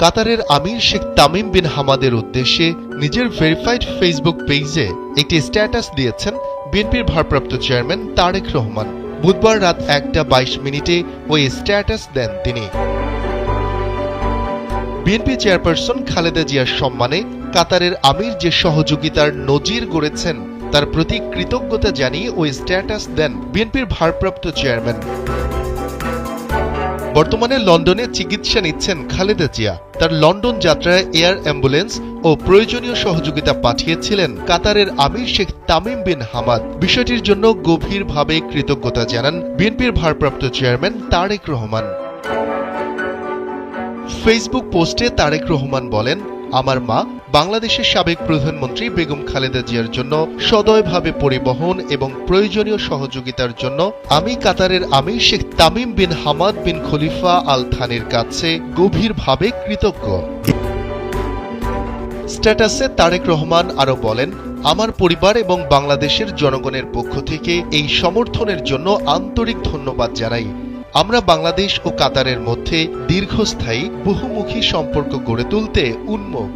কাতারের আমির Sheikh Tamim বিন হামাদের উদ্দেশ্যে নিজের ভেরিফাইড ফেসবুক পেজে একটি স্ট্যাটাস দিয়েছেন বিএনপির ভারপ্রাপ্ত চেয়ারম্যান তারেক রহমান। বুধবার রাত 1:22 ওই স্ট্যাটাস দেন তিনি। বিএনপি চেয়ারপারসন খালেদা জিয়ার সম্মানে কাতারের আমির যে সহযোগিতার নজির গড়েছেন তার প্রতি কৃতজ্ঞতা জানিয়ে ওই স্ট্যাটাস দেন বিএনপির ভারপ্রাপ্ত চেয়ারম্যান। বর্তমানে লন্ডনে চিকিৎসা নিচ্ছেন খালেদা জিয়া। তার লন্ডন যাত্রায় এয়ার অ্যাম্বুলেন্স ও প্রয়োজনীয় সহযোগিতা পাঠিয়েছিলেন কাতারের আমির শেখ তামিম বিন হামাদ। বিষয়টির জন্য গভীরভাবে কৃতজ্ঞতা জানান বিএনপির ভারপ্রাপ্ত চেয়ারম্যান তারেক রহমান। ফেসবুক পোস্টে তারেক রহমান বলেন, আমার মা বাংলাদেশের সাবেক প্রধানমন্ত্রী বেগম খালেদা জিয়ার জন্য সদয়ভাবে পরিবহন এবং প্রয়োজনীয় সহযোগিতার জন্য আমি কাতারের আমির Sheikh Tamim bin Hamad bin Khalifa Al থানির কাছে গভীরভাবে কৃতজ্ঞ। স্ট্যাটাসে তারেক রহমান আরও বলেন, আমার পরিবার এবং বাংলাদেশের জনগণের পক্ষ থেকে এই সমর্থনের জন্য আন্তরিক ধন্যবাদ জানাই। আমরা বাংলাদেশ ও কাতারের মধ্যে দীর্ঘস্থায়ী বহুমুখী সম্পর্ক গড়ে তুলতে উন্মুখ।